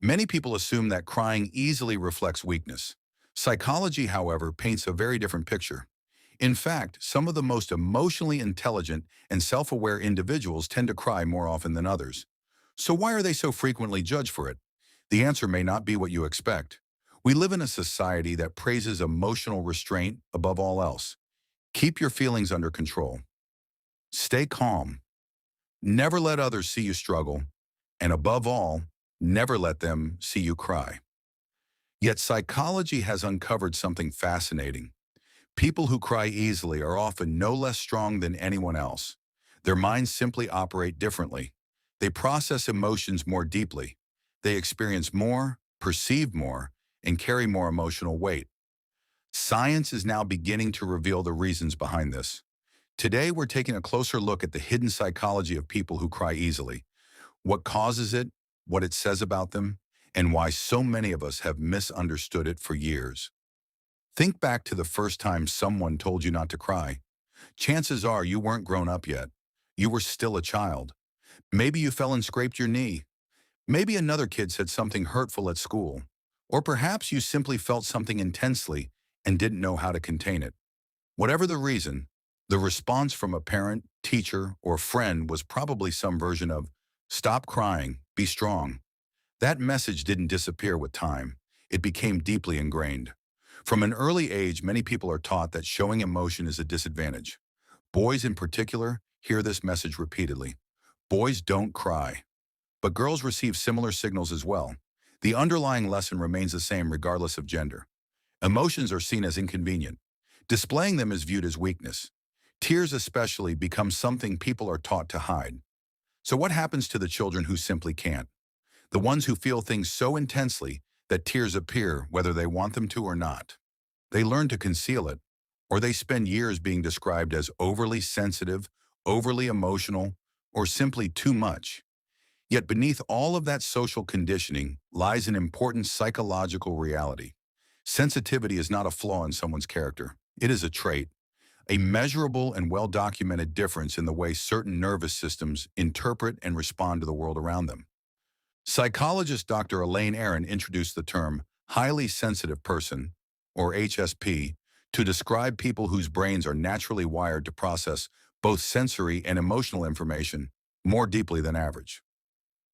Many people assume that crying easily reflects weakness. Psychology, however, paints a very different picture. In fact, some of the most emotionally intelligent and self-aware individuals tend to cry more often than others. So why are they so frequently judged for it? The answer may not be what you expect. We live in a society that praises emotional restraint above all else. Keep your feelings under control. Stay calm. Never let others see you struggle. And above all, never let them see you cry. Yet psychology has uncovered something fascinating. People who cry easily are often no less strong than anyone else. Their minds simply operate differently. They process emotions more deeply. They experience more, perceive more, and carry more emotional weight. Science is now beginning to reveal the reasons behind this. Today, we're taking a closer look at the hidden psychology of people who cry easily, what causes it, what it says about them, and why so many of us have misunderstood it for years. Think back to the first time someone told you not to cry. Chances are you weren't grown up yet. You were still a child. Maybe you fell and scraped your knee. Maybe another kid said something hurtful at school. Or perhaps you simply felt something intensely and didn't know how to contain it. Whatever the reason, the response from a parent, teacher, or friend was probably some version of, "Stop crying, be strong." That message didn't disappear with time. It became deeply ingrained. From an early age, many people are taught that showing emotion is a disadvantage. Boys in particular hear this message repeatedly. Boys don't cry. But girls receive similar signals as well. The underlying lesson remains the same regardless of gender. Emotions are seen as inconvenient. Displaying them is viewed as weakness. Tears especially become something people are taught to hide. So what happens to the children who simply can't? The ones who feel things so intensely that tears appear whether they want them to or not. They learn to conceal it, or they spend years being described as overly sensitive, overly emotional, or simply too much. Yet beneath all of that social conditioning lies an important psychological reality. Sensitivity is not a flaw in someone's character. It is a trait, a measurable and well-documented difference in the way certain nervous systems interpret and respond to the world around them. Psychologist Dr. Elaine Aron introduced the term highly sensitive person, or HSP, to describe people whose brains are naturally wired to process both sensory and emotional information more deeply than average.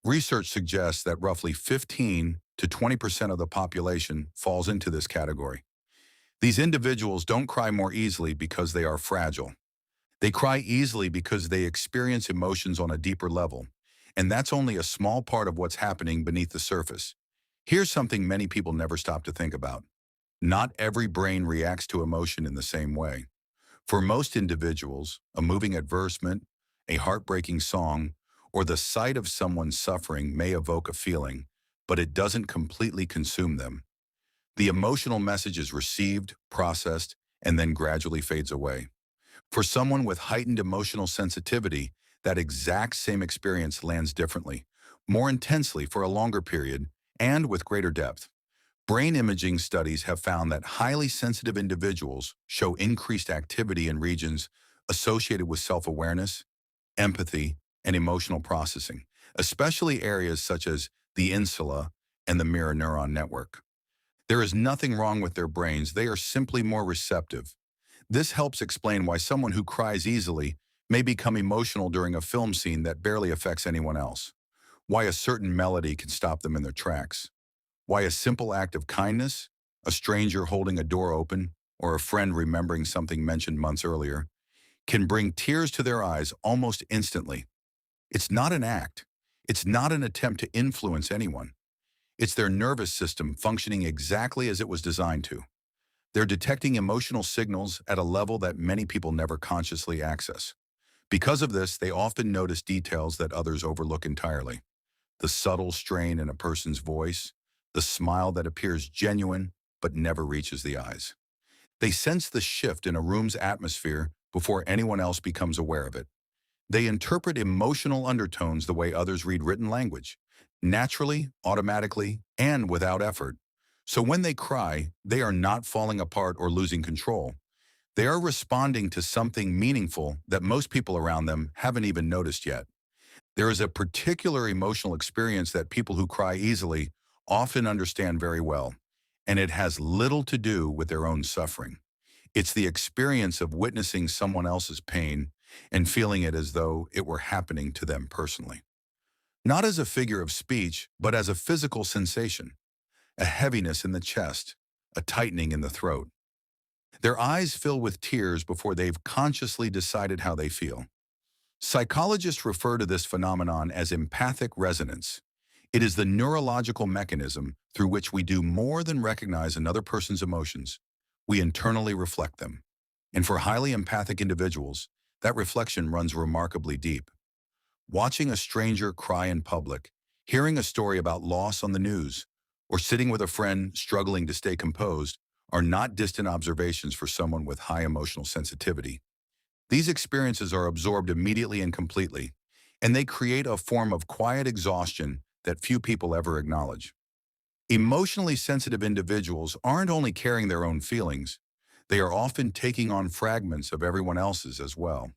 Research suggests that roughly 15 to 20% of the population falls into this category. These individuals don't cry more easily because they are fragile. They cry easily because they experience emotions on a deeper level, and that's only a small part of what's happening beneath the surface. Here's something many people never stop to think about. Not every brain reacts to emotion in the same way. For most individuals, a moving advertisement, a heartbreaking song, or the sight of someone suffering may evoke a feeling, but it doesn't completely consume them. The emotional message is received, processed, and then gradually fades away. For someone with heightened emotional sensitivity, that exact same experience lands differently, more intensely for a longer period, and with greater depth. Brain imaging studies have found that highly sensitive individuals show increased activity in regions associated with self-awareness, empathy, and emotional processing, especially areas such as the insula and the mirror neuron network. There is nothing wrong with their brains, they are simply more receptive. This helps explain why someone who cries easily may become emotional during a film scene that barely affects anyone else, why a certain melody can stop them in their tracks, why a simple act of kindness, a stranger holding a door open, or a friend remembering something mentioned months earlier, can bring tears to their eyes almost instantly. It's not an act. It's not an attempt to influence anyone. It's their nervous system functioning exactly as it was designed to. They're detecting emotional signals at a level that many people never consciously access. Because of this, they often notice details that others overlook entirely. The subtle strain in a person's voice, the smile that appears genuine but never reaches the eyes. They sense the shift in a room's atmosphere before anyone else becomes aware of it. They interpret emotional undertones the way others read written language, naturally, automatically, and without effort. So when they cry, they are not falling apart or losing control. They are responding to something meaningful that most people around them haven't even noticed yet. There is a particular emotional experience that people who cry easily often understand very well, and it has little to do with their own suffering. It's the experience of witnessing someone else's pain and feeling it as though it were happening to them personally. Not as a figure of speech, but as a physical sensation, a heaviness in the chest, a tightening in the throat. Their eyes fill with tears before they've consciously decided how they feel. Psychologists refer to this phenomenon as empathic resonance. It is the neurological mechanism through which we do more than recognize another person's emotions. We internally reflect them. And for highly empathic individuals, that reflection runs remarkably deep. Watching a stranger cry in public, hearing a story about loss on the news, or sitting with a friend struggling to stay composed are not distant observations for someone with high emotional sensitivity. These experiences are absorbed immediately and completely, and they create a form of quiet exhaustion that few people ever acknowledge. Emotionally sensitive individuals aren't only carrying their own feelings, they are often taking on fragments of everyone else's as well.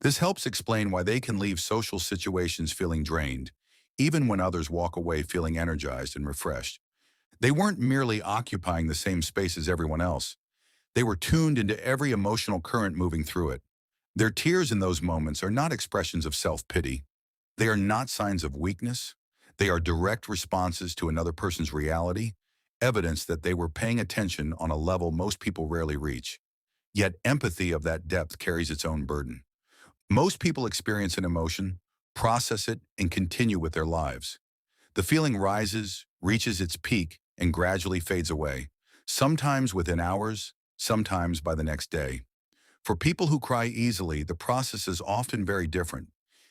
This helps explain why they can leave social situations feeling drained, even when others walk away feeling energized and refreshed. They weren't merely occupying the same space as everyone else. They were tuned into every emotional current moving through it. Their tears in those moments are not expressions of self-pity. They are not signs of weakness. They are direct responses to another person's reality, evidence that they were paying attention on a level most people rarely reach. Yet empathy of that depth carries its own burden. Most people experience an emotion, process it, and continue with their lives. The feeling rises, reaches its peak, and gradually fades away, sometimes within hours, sometimes by the next day. For people who cry easily, the process is often very different.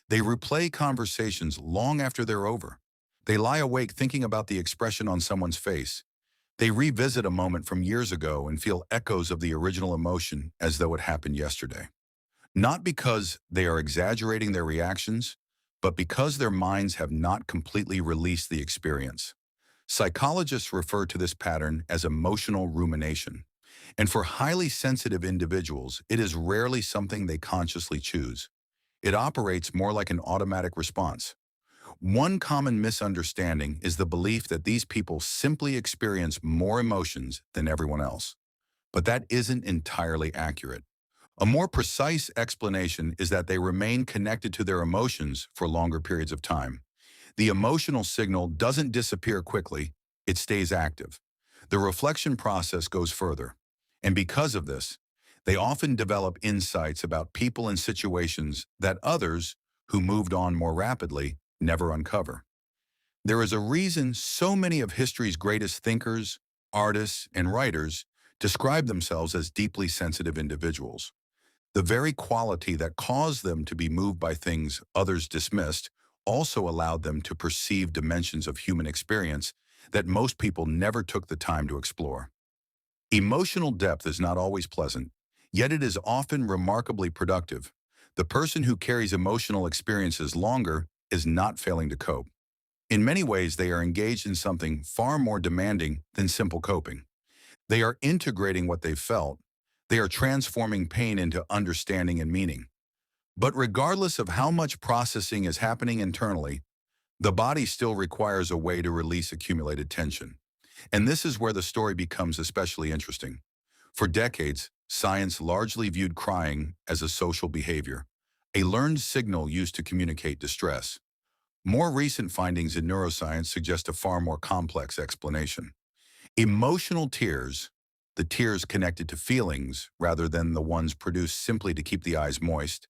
They replay conversations long after they're over. They lie awake thinking about the expression on someone's face. They revisit a moment from years ago and feel echoes of the original emotion as though it happened yesterday. Not because they are exaggerating their reactions, but because their minds have not completely released the experience. Psychologists refer to this pattern as emotional rumination. And for highly sensitive individuals, it is rarely something they consciously choose. It operates more like an automatic response. One common misunderstanding is the belief that these people simply experience more emotions than everyone else. But that isn't entirely accurate. A more precise explanation is that they remain connected to their emotions for longer periods of time. The emotional signal doesn't disappear quickly, it stays active. The reflection process goes further. And because of this, they often develop insights about people and situations that others, who moved on more rapidly, never uncover. There is a reason so many of history's greatest thinkers, artists, and writers describe themselves as deeply sensitive individuals. The very quality that caused them to be moved by things others dismissed also allowed them to perceive dimensions of human experience that most people never took the time to explore. Emotional depth is not always pleasant, yet it is often remarkably productive. The person who carries emotional experiences longer is not failing to cope. In many ways, they are engaged in something far more demanding than simple coping. They are integrating what they've felt. They are transforming pain into understanding and meaning. But regardless of how much processing is happening internally, the body still requires a way to release accumulated tension. And this is where the story becomes especially interesting. For decades, science largely viewed crying as a social behavior, a learned signal used to communicate distress. More recent findings in neuroscience suggest a far more complex explanation. Emotional tears, the tears connected to feelings rather than the ones produced simply to keep the eyes moist,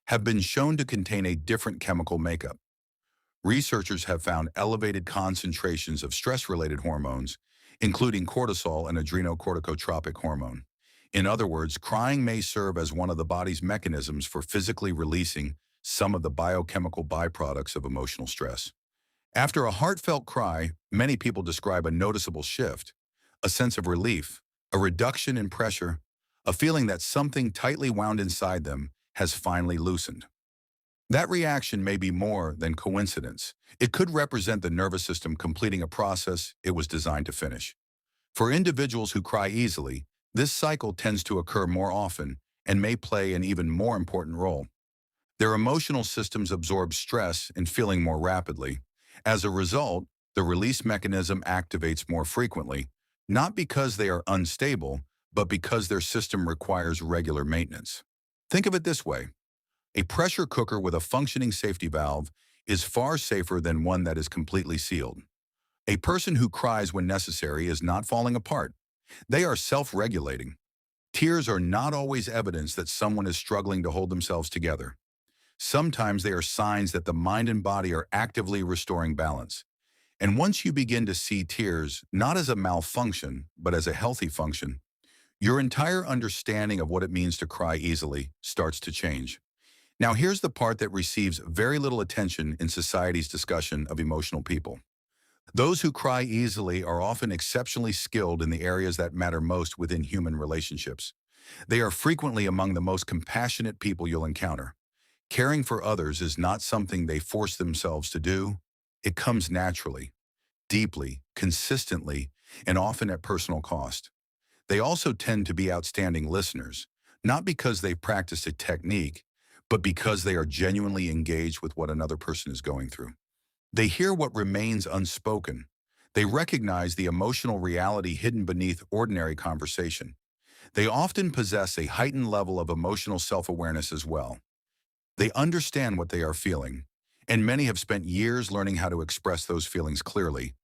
have been shown to contain a different chemical makeup. Researchers have found elevated concentrations of stress-related hormones, including cortisol and adrenocorticotropic hormone. In other words, crying may serve as one of the body's mechanisms for physically releasing some of the biochemical byproducts of emotional stress. After a heartfelt cry, many people describe a noticeable shift, a sense of relief, a reduction in pressure, a feeling that something tightly wound inside them has finally loosened. That reaction may be more than coincidence. It could represent the nervous system completing a process it was designed to finish. For individuals who cry easily, this cycle tends to occur more often and may play an even more important role. Their emotional systems absorb stress and feeling more rapidly. As a result, The release mechanism activates more frequently, not because they are unstable, but because their system requires regular maintenance. Think of it this way. A pressure cooker with a functioning safety valve is far safer than one that is completely sealed. A person who cries when necessary is not falling apart. They are self-regulating. Tears are not always evidence that someone is struggling to hold themselves together. Sometimes they are signs that the mind and body are actively restoring balance. And once you begin to see tears not as a malfunction, but as a healthy function, your entire understanding of what it means to cry easily starts to change. Now here's the part that receives very little attention in society's discussion of emotional people. Those who cry easily are often exceptionally skilled in the areas that matter most within human relationships. They are frequently among the most compassionate people you'll encounter. Caring for others is not something they force themselves to do. It comes naturally, deeply, consistently, and often at personal cost. They also tend to be outstanding listeners, not because they've practiced a technique, but because they are genuinely engaged with what another person is going through. They hear what remains unspoken. They recognize the emotional reality hidden beneath ordinary conversation. They often possess a heightened level of emotional self-awareness as well. They understand what they are feeling, and many have spent years learning how to express those feelings clearly,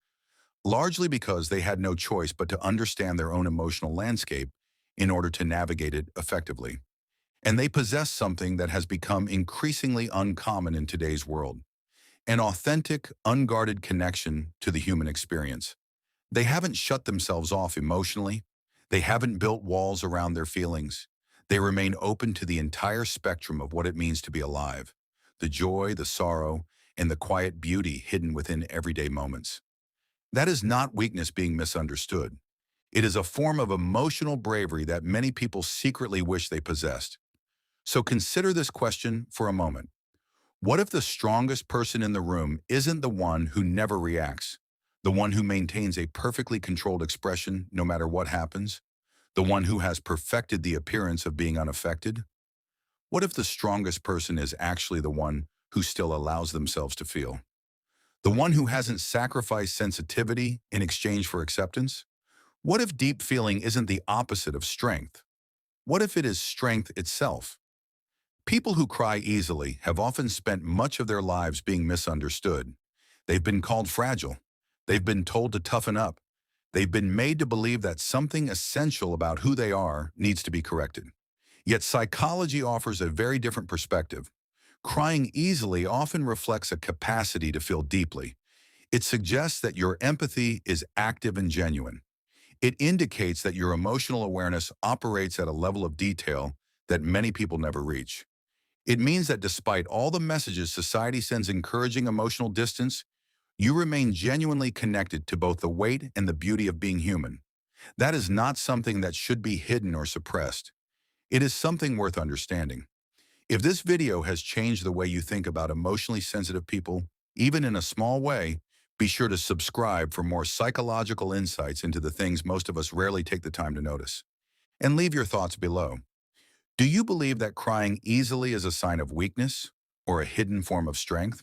largely because they had no choice but to understand their own emotional landscape in order to navigate it effectively. And they possess something that has become increasingly uncommon in today's world: an authentic, unguarded connection to the human experience. They haven't shut themselves off emotionally. They haven't built walls around their feelings. They remain open to the entire spectrum of what it means to be alive: the joy, the sorrow, and the quiet beauty hidden within everyday moments. That is not weakness being misunderstood. It is a form of emotional bravery that many people secretly wish they possessed. So consider this question for a moment. What if the strongest person in the room isn't the one who never reacts, the one who maintains a perfectly controlled expression no matter what happens, the one who has perfected the appearance of being unaffected? What if the strongest person is actually the one who still allows themselves to feel? The one who hasn't sacrificed sensitivity in exchange for acceptance? What if deep feeling isn't the opposite of strength? What if it is strength itself? People who cry easily have often spent much of their lives being misunderstood. They've been called fragile. They've been told to toughen up. They've been made to believe that something essential about who they are needs to be corrected. Yet psychology offers a very different perspective. Crying easily often reflects a capacity to feel deeply. It suggests that your empathy is active and genuine. It indicates that your emotional awareness operates at a level of detail that many people never reach. It means that despite all the messages society sends encouraging emotional distance, you remain genuinely connected to both the weight and the beauty of being human. That is not something that should be hidden or suppressed. It is something worth understanding. If this video has changed the way you think about emotionally sensitive people, even in a small way, be sure to subscribe for more psychological insights into the things most of us rarely take the time to notice. And leave your thoughts below. Do you believe that crying easily is a sign of weakness or a hidden form of strength?